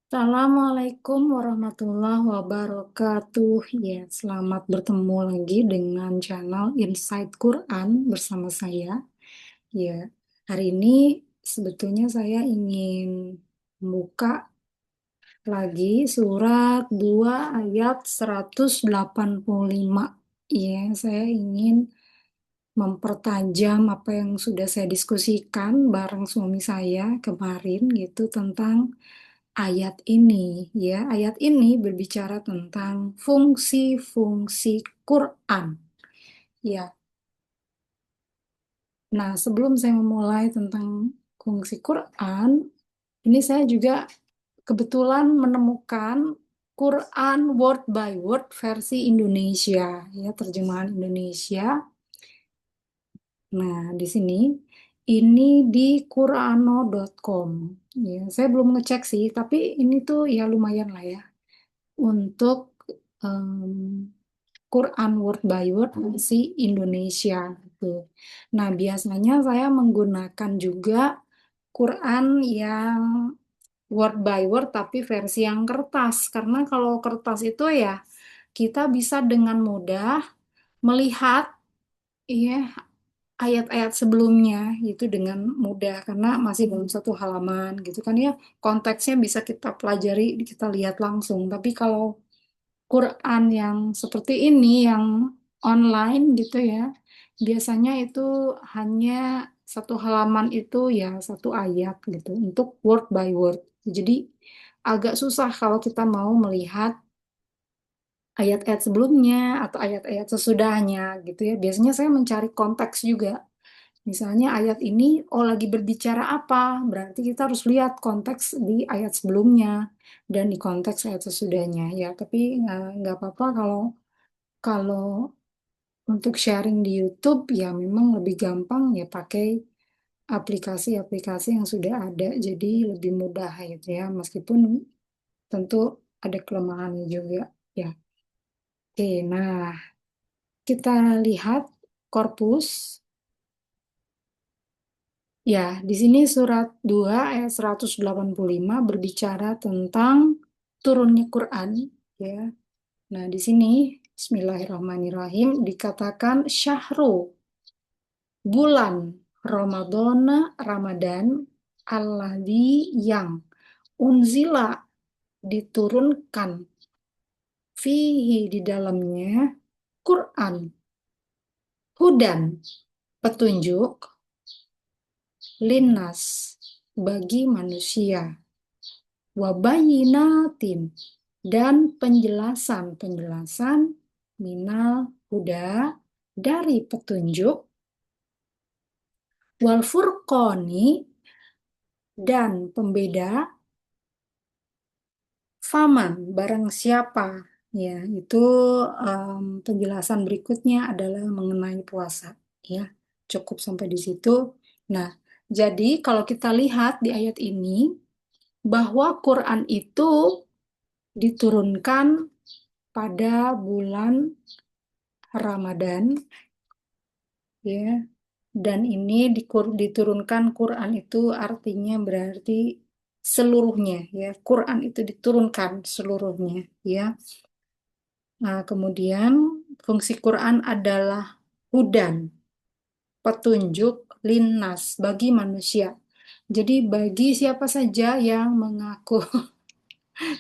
Assalamualaikum warahmatullahi wabarakatuh. Ya, selamat bertemu lagi dengan channel Insight Quran bersama saya. Ya, hari ini sebetulnya saya ingin membuka lagi surat 2 ayat 185. Ya, saya ingin mempertajam apa yang sudah saya diskusikan bareng suami saya kemarin gitu tentang ayat ini. Ya, ayat ini berbicara tentang fungsi-fungsi Quran. Ya, nah sebelum saya memulai tentang fungsi Quran, ini saya juga kebetulan menemukan Quran word by word versi Indonesia, ya terjemahan Indonesia. Nah, di sini ini di Qurano.com. Ya, saya belum ngecek sih, tapi ini tuh ya lumayan lah ya untuk em, Quran word by word versi Indonesia gitu. Nah, biasanya saya menggunakan juga Quran yang word by word tapi versi yang kertas karena kalau kertas itu ya kita bisa dengan mudah melihat ya ayat-ayat sebelumnya itu dengan mudah karena masih dalam satu halaman gitu kan ya, konteksnya bisa kita pelajari, kita lihat langsung. Tapi kalau Quran yang seperti ini yang online gitu ya, biasanya itu hanya satu halaman itu ya satu ayat gitu untuk word by word. Jadi agak susah kalau kita mau melihat ayat-ayat sebelumnya atau ayat-ayat sesudahnya gitu ya. Biasanya saya mencari konteks juga. Misalnya ayat ini, oh lagi berbicara apa? Berarti kita harus lihat konteks di ayat sebelumnya dan di konteks ayat sesudahnya ya. Tapi nggak apa-apa kalau kalau untuk sharing di YouTube ya memang lebih gampang ya pakai aplikasi-aplikasi yang sudah ada, jadi lebih mudah gitu ya. Meskipun tentu ada kelemahannya juga ya. Oke, nah kita lihat korpus. Ya, di sini surat 2 ayat 185 berbicara tentang turunnya Quran, ya. Nah, di sini Bismillahirrahmanirrahim dikatakan syahru, bulan Ramadan alladzi yang unzila diturunkan fihi di dalamnya Quran, hudan petunjuk, linnas bagi manusia, wabayinatin dan penjelasan-penjelasan minal huda dari petunjuk, wal furqoni dan pembeda, faman barang siapa. Ya, itu penjelasan berikutnya adalah mengenai puasa. Ya, cukup sampai di situ. Nah, jadi kalau kita lihat di ayat ini bahwa Quran itu diturunkan pada bulan Ramadan, ya, dan ini diturunkan Quran itu artinya berarti seluruhnya, ya, Quran itu diturunkan seluruhnya, ya. Nah, kemudian fungsi Quran adalah hudan, petunjuk, linnas bagi manusia. Jadi bagi siapa saja yang mengaku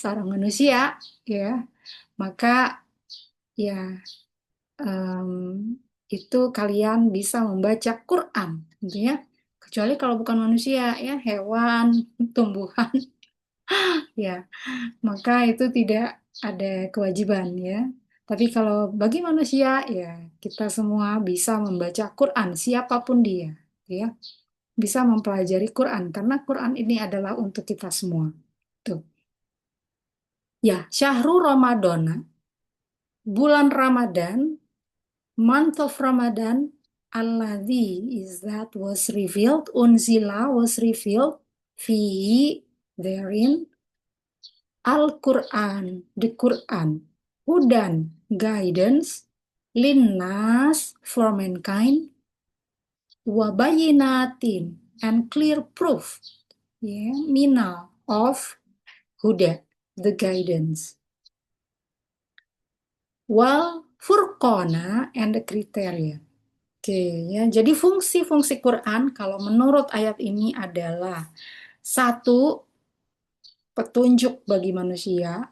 seorang manusia, ya, maka ya em, itu kalian bisa membaca Quran, gitu ya. Kecuali kalau bukan manusia, ya hewan, tumbuhan, ya, maka itu tidak ada kewajiban, ya. Tapi kalau bagi manusia, ya kita semua bisa membaca Quran, siapapun dia, ya, bisa mempelajari Quran karena Quran ini adalah untuk kita semua. Tuh. Ya, Syahrul Ramadana, bulan Ramadan, month of Ramadan, alladhi is that was revealed, unzila was revealed, fi therein, Al-Quran, the Quran, hudan, guidance, linnas, for mankind, wabayinatin, and clear proof, yeah, mina, of huda, the guidance. Wal furqona and the criteria. Oke, ya. Jadi fungsi-fungsi Quran kalau menurut ayat ini adalah satu, petunjuk bagi manusia,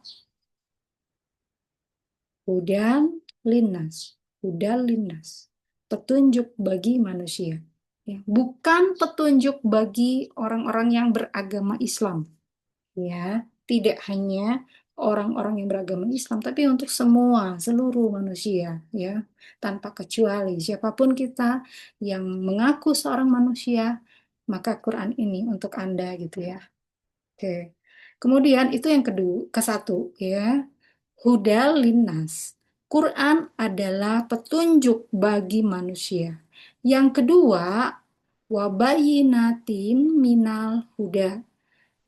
hudan linnas, hudan linnas, petunjuk bagi manusia. Ya, bukan petunjuk bagi orang-orang yang beragama Islam. Ya, tidak hanya orang-orang yang beragama Islam, tapi untuk semua, seluruh manusia, ya, tanpa kecuali. Siapapun kita yang mengaku seorang manusia, maka Quran ini untuk Anda gitu ya. Oke. Kemudian itu yang kedua, ke satu ya. Hudal linnas. Quran adalah petunjuk bagi manusia. Yang kedua, wabayinatin minal huda,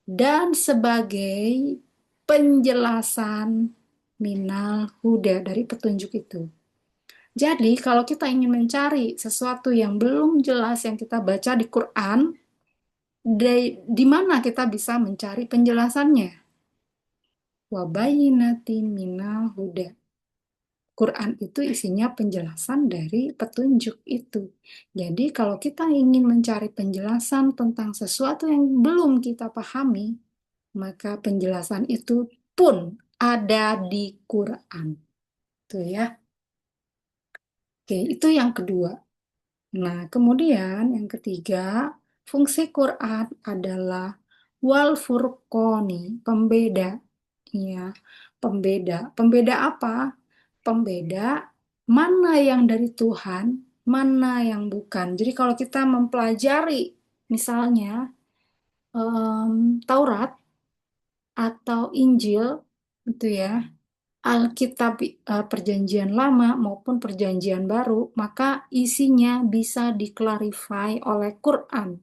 dan sebagai penjelasan minal huda dari petunjuk itu. Jadi, kalau kita ingin mencari sesuatu yang belum jelas yang kita baca di Quran, di mana kita bisa mencari penjelasannya? Wabayinati minal huda. Quran itu isinya penjelasan dari petunjuk itu. Jadi, kalau kita ingin mencari penjelasan tentang sesuatu yang belum kita pahami, maka penjelasan itu pun ada di Quran. Tuh ya. Oke, itu yang kedua. Nah, kemudian yang ketiga, fungsi Quran adalah wal furqoni, pembeda. Ya, pembeda. Pembeda apa? Pembeda mana yang dari Tuhan, mana yang bukan. Jadi kalau kita mempelajari misalnya Taurat atau Injil itu ya, Alkitab Perjanjian Lama maupun Perjanjian Baru, maka isinya bisa diklarify oleh Quran.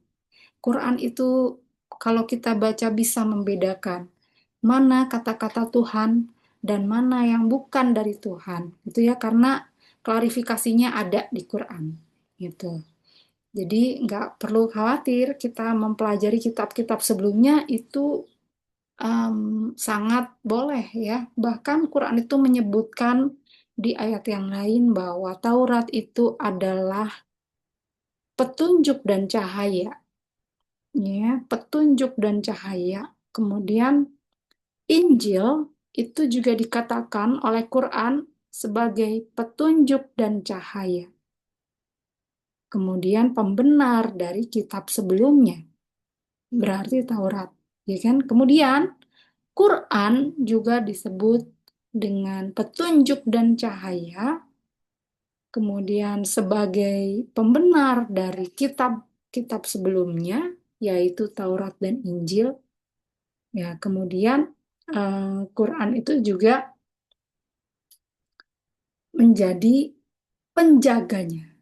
Quran itu kalau kita baca bisa membedakan mana kata-kata Tuhan dan mana yang bukan dari Tuhan. Itu ya karena klarifikasinya ada di Quran. Gitu. Jadi nggak perlu khawatir kita mempelajari kitab-kitab sebelumnya itu sangat boleh ya. Bahkan Quran itu menyebutkan di ayat yang lain bahwa Taurat itu adalah petunjuk dan cahaya, ya, petunjuk dan cahaya. Kemudian Injil itu juga dikatakan oleh Quran sebagai petunjuk dan cahaya. Kemudian pembenar dari kitab sebelumnya, berarti Taurat, ya kan? Kemudian Quran juga disebut dengan petunjuk dan cahaya, kemudian sebagai pembenar dari kitab-kitab sebelumnya, yaitu Taurat dan Injil. Ya, kemudian Quran itu juga menjadi penjaganya,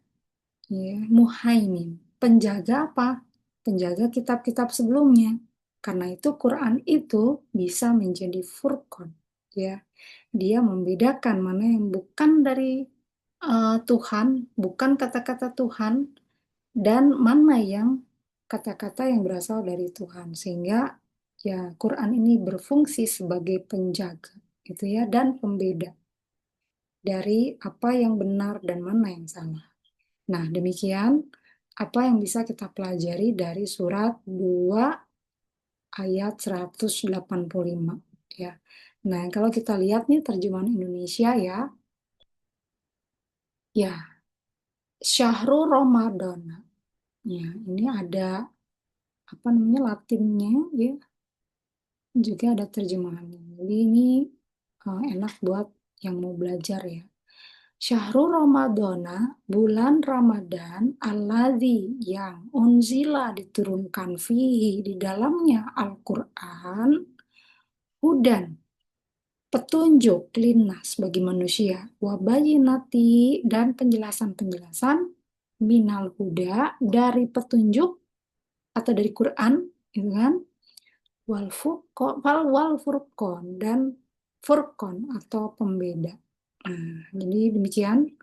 ya, muhaimin. Penjaga apa? Penjaga kitab-kitab sebelumnya. Karena itu Quran itu bisa menjadi furqan, ya. Dia membedakan mana yang bukan dari Tuhan, bukan kata-kata Tuhan, dan mana yang kata-kata yang berasal dari Tuhan. Sehingga ya Quran ini berfungsi sebagai penjaga, gitu ya, dan pembeda dari apa yang benar dan mana yang salah. Nah, demikian apa yang bisa kita pelajari dari surat 2 ayat 185 ya. Nah, kalau kita lihat nih terjemahan Indonesia ya, ya, Syahrul Ramadan. Ya, ini ada apa namanya Latinnya ya, juga ada terjemahannya. Jadi ini enak buat yang mau belajar ya. Syahrul Ramadana, bulan Ramadan, alladzi yang unzila diturunkan fihi di dalamnya Al-Quran, hudan, petunjuk linnas bagi manusia, wabayinati dan penjelasan-penjelasan minal huda dari petunjuk atau dari Quran, gitu kan? Wal furqon dan furqon atau pembeda. Nah, jadi demikian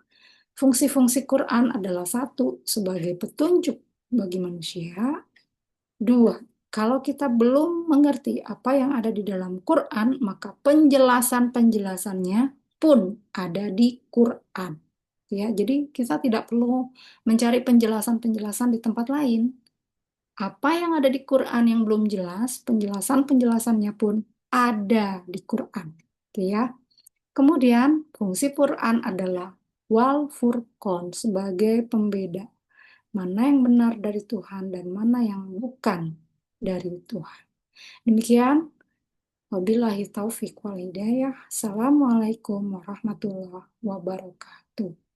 fungsi-fungsi Quran adalah satu sebagai petunjuk bagi manusia, dua Kalau kita belum mengerti apa yang ada di dalam Quran, maka penjelasan-penjelasannya pun ada di Quran. Ya, jadi kita tidak perlu mencari penjelasan-penjelasan di tempat lain. Apa yang ada di Quran yang belum jelas, penjelasan-penjelasannya pun ada di Quran. Gitu ya. Kemudian, fungsi Quran adalah wal furqon sebagai pembeda. Mana yang benar dari Tuhan dan mana yang bukan dari Tuhan. Demikian, wabillahi taufik wal hidayah. Assalamualaikum warahmatullahi wabarakatuh.